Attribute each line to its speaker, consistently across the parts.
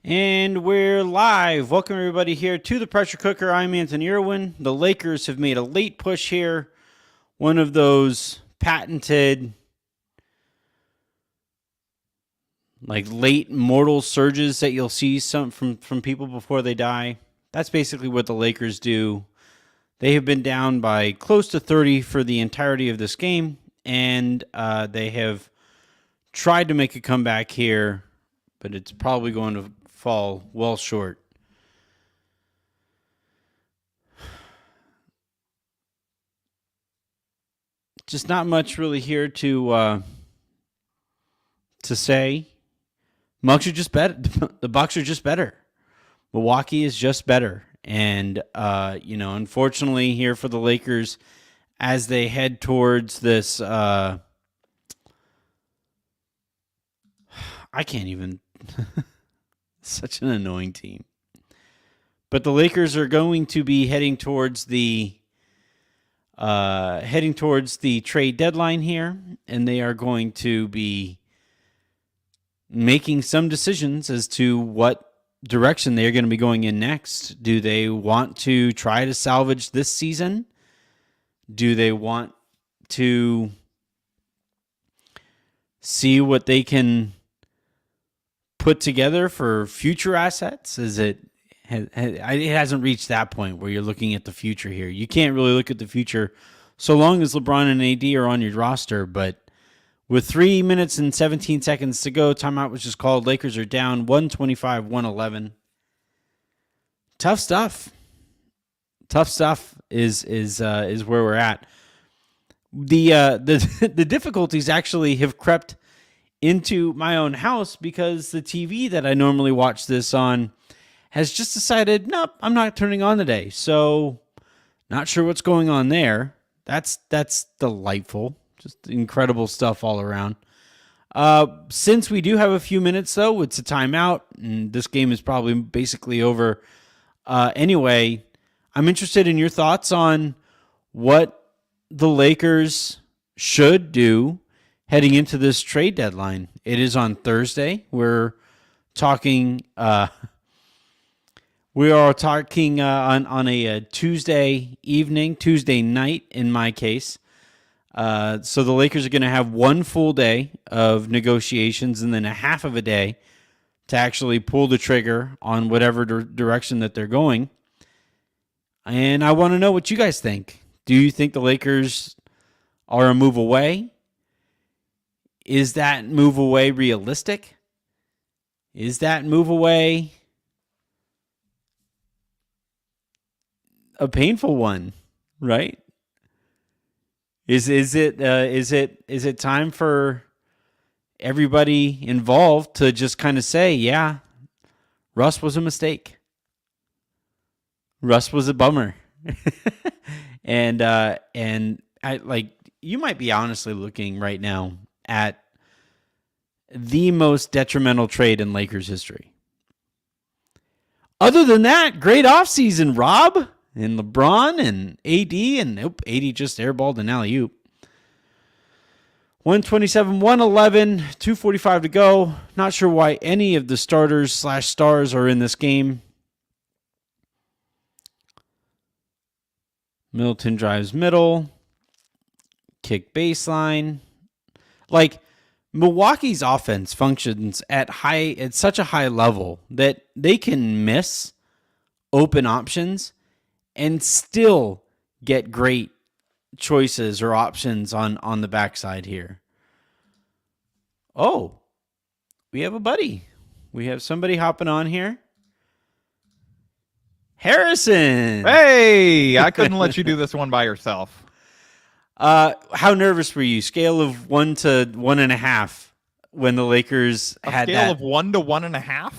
Speaker 1: And we're live. Welcome everybody here to the Pressure Cooker. I'm Anthony Irwin. The Lakers have made a late push here. One of those patented, late mortal surges that you'll see some from people before they die. That's basically what the Lakers do. They have been down by close to 30 for the entirety of this game, and they have tried to make a comeback here, but it's probably going to fall well short. Just not much really here to say. Bucks are just better. The Bucks are just better. Milwaukee is just better, and unfortunately here for the Lakers, as they head towards this, I can't even. Such an annoying team. But the Lakers are going to be heading towards the trade deadline here, and they are going to be making some decisions as to what direction they are going to be going in next. Do they want to try to salvage this season? Do they want to see what they can put together for future assets? It hasn't reached that point where you're looking at the future here. You can't really look at the future so long as LeBron and AD are on your roster, but with 3 minutes and 17 seconds to go, timeout was just called. Lakers are down 125-111. Tough stuff. Tough stuff is where we're at. The difficulties actually have crept into my own house because the TV that I normally watch this on has just decided, nope, I'm not turning on today. So not sure what's going on there. That's delightful. Just incredible stuff all around. Since we do have a few minutes, though, it's a timeout, and this game is probably basically over anyway. I'm interested in your thoughts on what the Lakers should do heading into this trade deadline. It is on Thursday. We're talking. We are talking on a Tuesday evening, Tuesday night in my case. So the Lakers are going to have one full day of negotiations and then a half of a day to actually pull the trigger on whatever direction that they're going. And I want to know what you guys think. Do you think the Lakers are a move away? Is that move away realistic? Is that move away a painful one, right? Is it time for everybody involved to just kind of say, yeah, Russ was a mistake. Russ was a bummer. and you might be honestly looking right now at the most detrimental trade in Lakers history. Other than that, great offseason, Rob and LeBron and AD, and nope, AD just airballed an alley-oop. 127-111, 2:45 to go. Not sure why any of the starters/stars are in this game. Middleton drives middle. Kick baseline. Milwaukee's offense functions at such a high level that they can miss open options and still get great choices or options on the backside here. Oh, we have a buddy. We have somebody hopping on here. Harrison.
Speaker 2: Hey, I couldn't let you do this one by yourself.
Speaker 1: How nervous were you? Scale of 1 to 1.5 when the Lakers had
Speaker 2: scale of 1 to 1.5?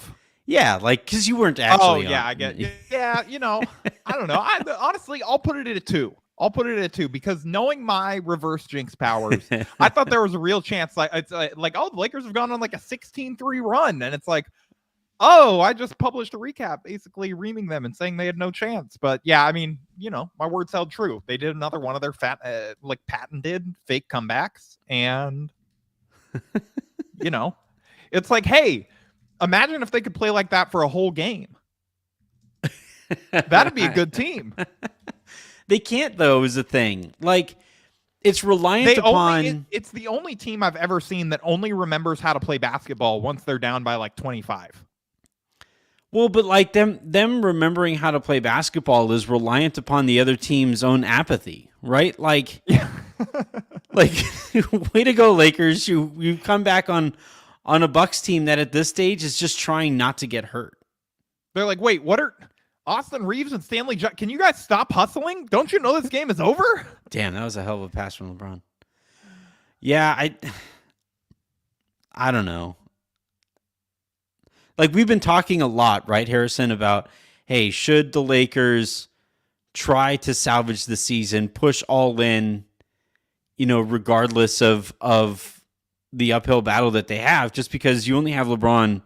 Speaker 1: Yeah, because you weren't actually.
Speaker 2: Oh, yeah, I get. Yeah, I don't know. Honestly, I'll put it at a 2. I'll put it at 2 because knowing my reverse jinx powers, I thought there was a real chance. The Lakers have gone on a 16-3 run, and it's oh, I just published a recap, basically reaming them and saying they had no chance. But yeah, I mean, my words held true. They did another one of their patented fake comebacks, and it's hey, Imagine if they could play like that for a whole game. That'd be a good team.
Speaker 1: They can't, though, is the thing. Like, it's reliant upon...
Speaker 2: It's the only team I've ever seen that only remembers how to play basketball once they're down by like 25.
Speaker 1: Well, but like them remembering how to play basketball is reliant upon the other team's own apathy, right? Like, like way to go, Lakers! You come back on a Bucks team that at this stage is just trying not to get hurt.
Speaker 2: They're like, wait, what are Austin Reeves and Stanley? Can you guys stop hustling? Don't you know this game is over?
Speaker 1: Damn, that was a hell of a pass from LeBron. Yeah, I don't know. Like, we've been talking a lot, right, Harrison, about, hey, should the Lakers try to salvage the season, push all in, regardless of the uphill battle that they have, just because you only have LeBron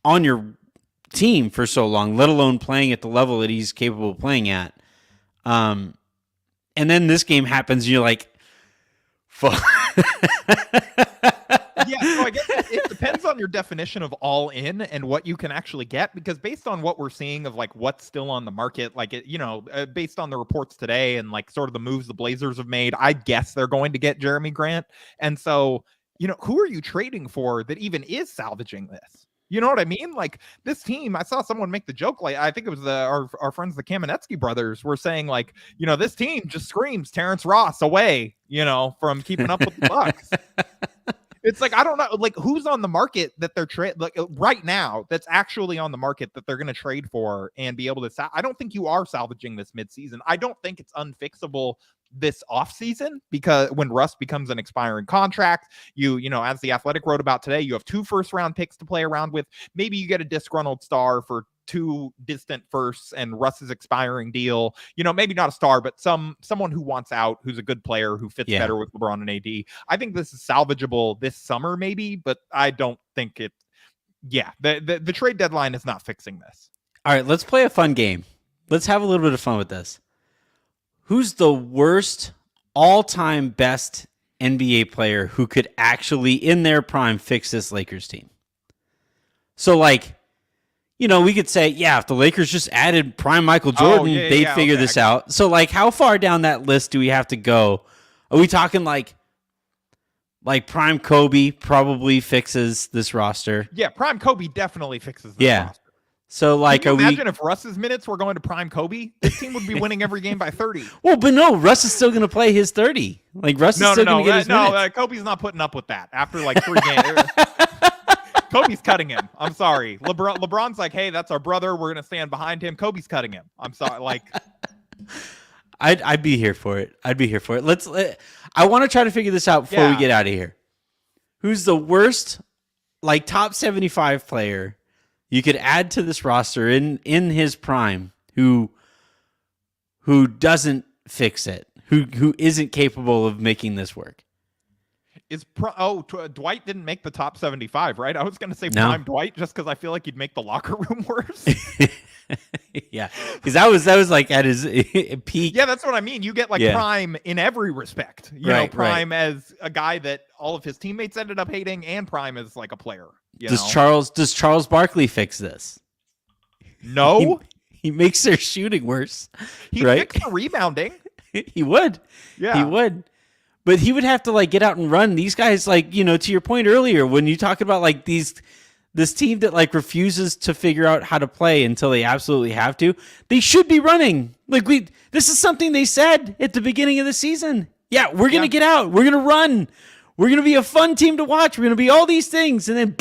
Speaker 1: on your team for so long, let alone playing at the level that he's capable of playing at. And then this game happens, and you're like, fuck.
Speaker 2: Yeah, so I guess it depends on your definition of all in and what you can actually get, because based on what we're seeing of like what's still on the market, like based on the reports today and like sort of the moves the Blazers have made, I guess they're going to get Jeremy Grant. And so, who are you trading for that even is salvaging this? You know what I mean? Like, this team, I saw someone make the joke, like, I think it was our friends, the Kamenetsky brothers, were saying, like, this team just screams Terrence Ross away, from keeping up with the Bucks. It's like, I don't know, like, who's on the market that they're right now that's actually on the market that they're going to trade for and be able to I don't think you are salvaging this midseason. I don't think it's unfixable this offseason, because when Russ becomes an expiring contract, as the Athletic wrote about today, you have 2 first-round picks to play around with. Maybe you get a disgruntled star for 2 distant firsts and Russ's expiring deal. Maybe not a star, but someone who wants out, who's a good player, who fits better with LeBron and AD. I think this is salvageable this summer, maybe, but I don't think it. Yeah, the trade deadline is not fixing this.
Speaker 1: All right, let's play a fun game. Let's have a little bit of fun with this. Who's the worst all-time best NBA player who could actually, in their prime, fix this Lakers team? So, like, we could say, yeah, if the Lakers just added prime Michael Jordan, they'd figure this out. So, like, how far down that list do we have to go? Are we talking like prime Kobe probably fixes this roster?
Speaker 2: Yeah, prime Kobe definitely fixes this roster.
Speaker 1: So, like,
Speaker 2: can you imagine if Russ's minutes were going to prime Kobe? This team would be winning every game by 30.
Speaker 1: Well, but no, Russ is still going to play his 30. Like, Russ is still going to get his minutes.
Speaker 2: Kobe's not putting up with that after like 3 games. Kobe's cutting him. I'm sorry. LeBron's like, hey, that's our brother. We're going to stand behind him. Kobe's cutting him. I'm sorry. Like,
Speaker 1: I'd be here for it. I want to try to figure this out before we get out of here. Who's the worst, like, top 75 player you could add to this roster in his prime who doesn't fix it, who isn't capable of making this work?
Speaker 2: Dwight didn't make the top 75, right? I was going to say prime Dwight just because I feel like he'd make the locker room worse.
Speaker 1: Yeah, because that was like at his peak.
Speaker 2: Yeah, that's what I mean. You get like prime in every respect. You know, prime as a guy that all of his teammates ended up hating, and prime as like a player. Does
Speaker 1: Charles Barkley fix this?
Speaker 2: No,
Speaker 1: he makes their shooting worse.
Speaker 2: He'd fix the rebounding.
Speaker 1: He would. Yeah, he would. But he would have to like get out and run. These guys, like, to your point earlier, when you talk about like this team that like refuses to figure out how to play until they absolutely have to, they should be running. Like this is something they said at the beginning of the season. Yeah, we're gonna get out. We're gonna run. We're gonna be a fun team to watch. We're gonna be all these things, and then.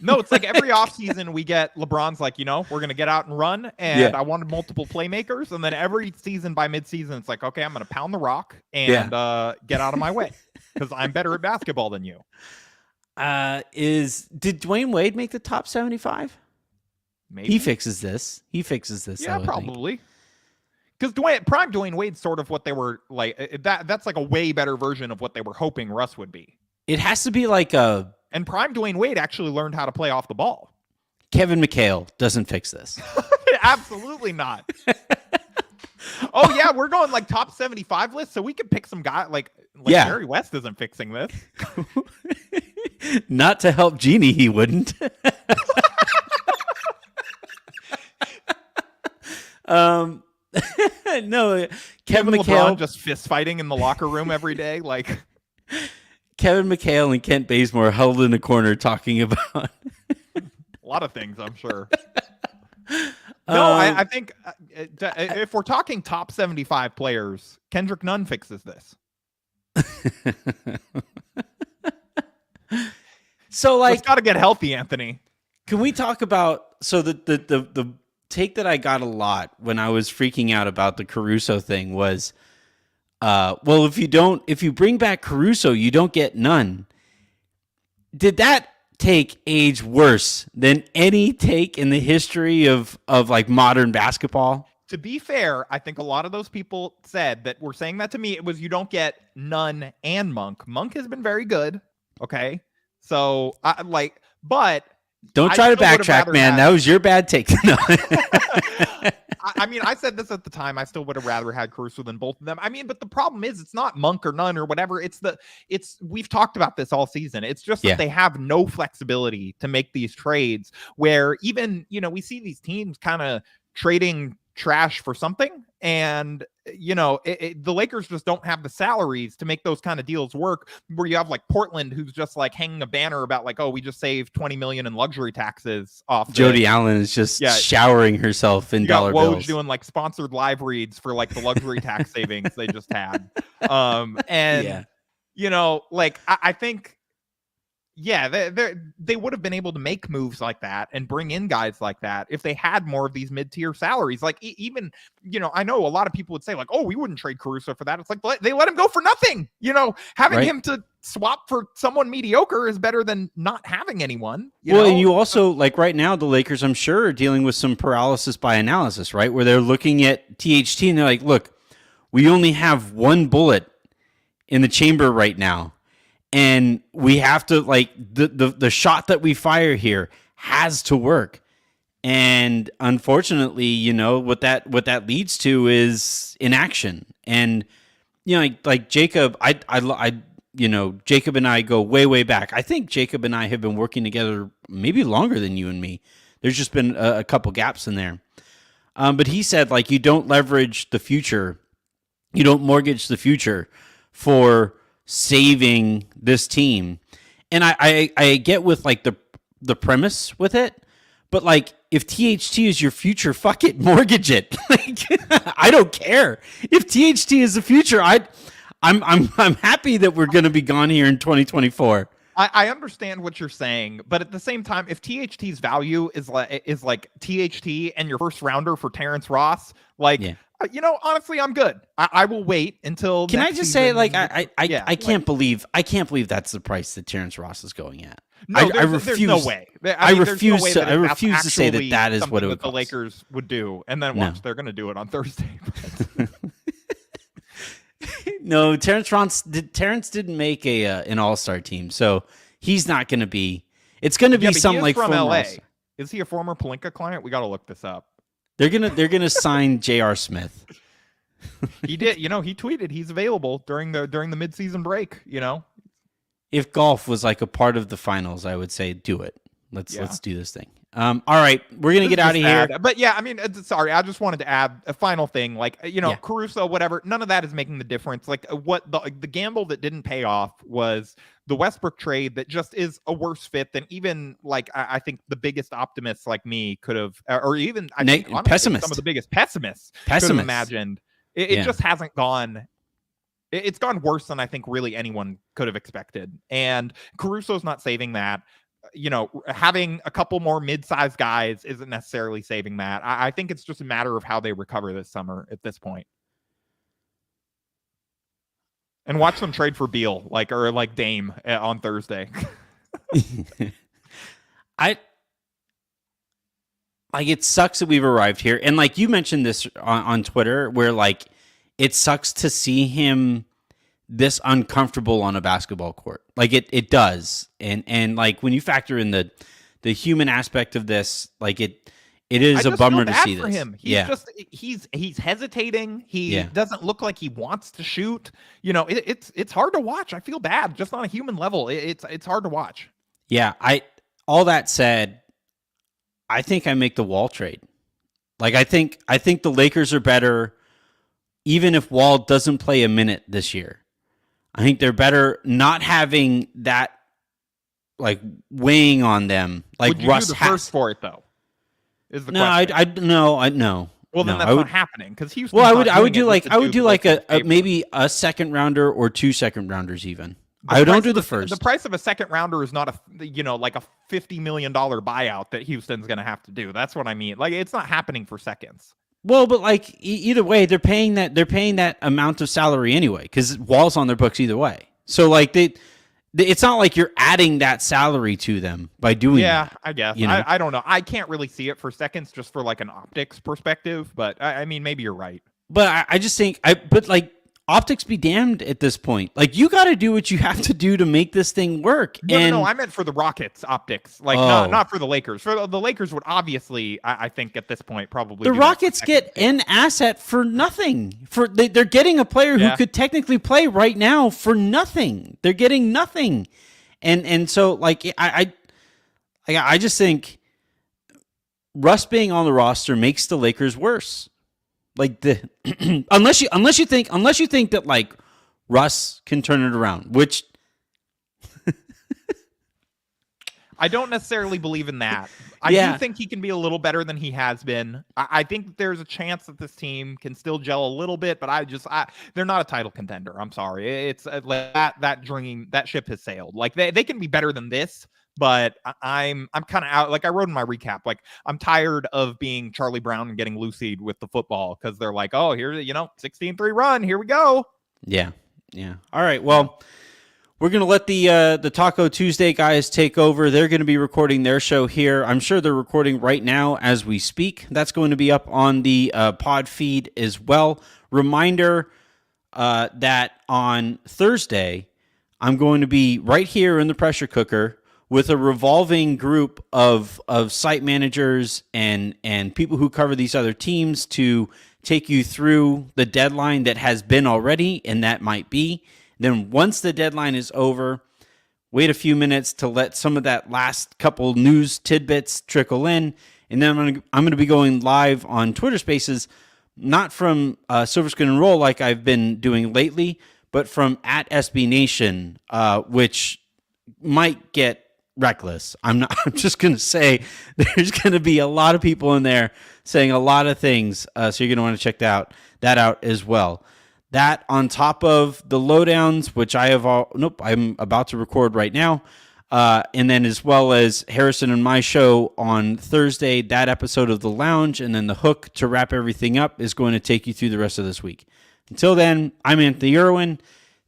Speaker 2: No, it's like every offseason we get LeBron's like, we're going to get out and run, and I wanted multiple playmakers, and then every season by midseason, it's like, okay, I'm going to pound the rock and get out of my way because I'm better at basketball than you.
Speaker 1: Did Dwayne Wade make the top 75? Maybe. He fixes this.
Speaker 2: Yeah, probably. Because prime Dwayne Wade's sort of what they were like. That's like a way better version of what they were hoping Russ would be.
Speaker 1: It has to be like a...
Speaker 2: And prime Dwayne Wade actually learned how to play off the ball.
Speaker 1: Kevin McHale doesn't fix this.
Speaker 2: Absolutely not. Oh, yeah, we're going like top 75 list, so we could pick some guy like Jerry West isn't fixing this.
Speaker 1: Not to help Jeannie, he wouldn't. um, no, Kevin
Speaker 2: LeBron
Speaker 1: McHale
Speaker 2: just fist fighting in the locker room every day, like
Speaker 1: Kevin McHale and Kent Bazemore held in a corner talking about
Speaker 2: a lot of things, I'm sure. No, I think if we're talking top 75 players, Kendrick Nunn fixes this.
Speaker 1: So, like,
Speaker 2: it's got to get healthy, Anthony.
Speaker 1: Can we talk about the take that I got a lot when I was freaking out about the Caruso thing was, well, if you bring back Caruso, you don't get Nunn. Did that take age worse than any take in the history of like modern basketball?
Speaker 2: To be fair, I think a lot of those people said that were saying that to me. It was you don't get Nunn and Monk. Monk has been very good. Okay. So but
Speaker 1: don't try to backtrack, man. That was your bad take. No.
Speaker 2: I mean, I said this at the time. I still would have rather had Caruso than both of them. I mean, but the problem is it's not Monk or Nunn or whatever. We've talked about this all season. It's just that they have no flexibility to make these trades where even, we see these teams kind of trading trash for something. And, the Lakers just don't have the salaries to make those kind of deals work, where you have like Portland, who's just like hanging a banner about like, oh, we just saved $20 million in luxury taxes off.
Speaker 1: Jody Allen is just showering herself in dollar bills.
Speaker 2: Woj doing like sponsored live reads for like the luxury tax savings they just had. I think, they would have been able to make moves like that and bring in guys like that if they had more of these mid-tier salaries. Like even, I know a lot of people would say like, oh, we wouldn't trade Caruso for that. It's like, they let him go for nothing. Having him to swap for someone mediocre is better than not having anyone.
Speaker 1: And you also, like right now, the Lakers, I'm sure, are dealing with some paralysis by analysis, right? Where they're looking at THT and they're like, look, we only have one bullet in the chamber right now. And we have to, like, the shot that we fire here has to work. And unfortunately, what that leads to is inaction. And, like Jacob, Jacob and I go way, way back. I think Jacob and I have been working together maybe longer than you and me. There's just been a couple gaps in there. But he said, like, you don't leverage the future. You don't mortgage the future for saving this team. And I get with like the premise with it, but like if THT is your future, fuck it, mortgage it. Like I don't care. If THT is the future, I'm happy that we're gonna be gone here in 2024.
Speaker 2: I understand what you're saying, but at the same time, if THT's value is like THT and your first rounder for Terrence Ross, honestly, I'm good. I will wait until.
Speaker 1: Can I just say, like, I can't believe that's the price that Terrence Ross is going at.
Speaker 2: No, I refuse. There's no way.
Speaker 1: I refuse to say that is what it would
Speaker 2: the Lakers would do, and then they're going to do it on Thursday.
Speaker 1: No, Terrence didn't make an All-Star team, so he's not going to be. It's going to be something like
Speaker 2: from LA. Is he a former Pelinka client? We got to look this up.
Speaker 1: They're gonna sign J.R. Smith.
Speaker 2: He did, he tweeted he's available during the midseason break.
Speaker 1: If golf was like a part of the finals, I would say do it. Let's do this thing. All right, we're gonna get out of here.
Speaker 2: But I mean, sorry, I just wanted to add a final thing. Like, Caruso, whatever. None of that is making the difference. Like, what the gamble that didn't pay off was the Westbrook trade that just is a worse fit than even like I think the biggest optimists like me could have, or even I think honestly, some of the biggest pessimists could have imagined. It just hasn't gone. It's gone worse than I think really anyone could have expected. And Caruso's not saving that. Having a couple more mid-sized guys isn't necessarily saving that. I think it's just a matter of how they recover this summer at this point. And watch them trade for Beal, or Dame on Thursday.
Speaker 1: It sucks that we've arrived here. And like you mentioned this on Twitter, where like it sucks to see him this uncomfortable on a basketball court. Like it does. And like when you factor in the human aspect of this, like it is a bummer to see
Speaker 2: for
Speaker 1: this.
Speaker 2: Him. He's hesitating. He doesn't look like he wants to shoot. It's hard to watch. I feel bad just on a human level. It's hard to watch.
Speaker 1: Yeah, all that said, I think I make the Wall trade. Like I think the Lakers are better even if Wall doesn't play a minute this year. I think they're better not having that like weighing on them. Like
Speaker 2: Would you
Speaker 1: Russ
Speaker 2: do the
Speaker 1: has.
Speaker 2: first for it though? Is the
Speaker 1: No,
Speaker 2: question.
Speaker 1: I no.
Speaker 2: Well, then
Speaker 1: No,
Speaker 2: that's
Speaker 1: I would,
Speaker 2: not happening because Houston.
Speaker 1: well, I would do like a maybe a second rounder or 2 second rounders even. I don't do the first.
Speaker 2: The price of a second rounder is not like a $50 million buyout that Houston's going to have to do. That's what I mean. Like it's not happening for seconds.
Speaker 1: Well, but like either way, they're paying that amount of salary anyway because Wall's on their books either way. So like it's not like you're adding that salary to them by doing that.
Speaker 2: I guess.
Speaker 1: You know?
Speaker 2: I don't know. I can't really see it for seconds just for like an optics perspective, but I mean, maybe you're right.
Speaker 1: But I just think but like optics be damned at this point. Like you got to do what you have to do to make this thing work.
Speaker 2: No, I meant for the Rockets optics, like not for the Lakers. For the Lakers would obviously, I think at this point probably
Speaker 1: the Rockets get an asset for nothing. They're getting a player who could technically play right now for nothing. They're getting nothing, and so like I just think Russ being on the roster makes the Lakers worse. Like unless you think that like Russ can turn it around, which
Speaker 2: I don't necessarily believe in that. I do think he can be a little better than he has been. I think there's a chance that this team can still gel a little bit, but they're not a title contender. I'm sorry. It's like that ship has sailed. Like they can be better than this. But I'm kind of out. Like I wrote in my recap, like I'm tired of being Charlie Brown and getting Lucy'd with the football because they're like, oh, here's 16-3 run. Here we go.
Speaker 1: Yeah. All right. Well, we're gonna let the Taco Tuesday guys take over. They're going to be recording their show here. I'm sure they're recording right now as we speak. That's going to be up on the pod feed as well. Reminder that on Thursday I'm going to be right here in the pressure cooker with a revolving group of site managers and people who cover these other teams to take you through the deadline that has been already, and that might be. Then once the deadline is over, wait a few minutes to let some of that last couple news tidbits trickle in, and then I'm going to be going live on Twitter Spaces, not from Silver Screen and Roll like I've been doing lately, but from @SB Nation, which might get reckless. I'm just going to say there's going to be a lot of people in there saying a lot of things. So you're going to want to check that out as well. That on top of the lowdowns, which I'm about to record right now. And then as well as Harrison and my show on Thursday, that episode of The Lounge, and then the hook to wrap everything up is going to take you through the rest of this week. Until then, I'm Anthony Irwin.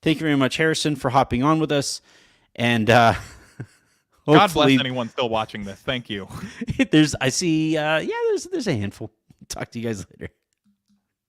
Speaker 1: Thank you very much, Harrison, for hopping on with us. And
Speaker 2: God bless anyone still watching this. Thank you.
Speaker 1: there's a handful. Talk to you guys later.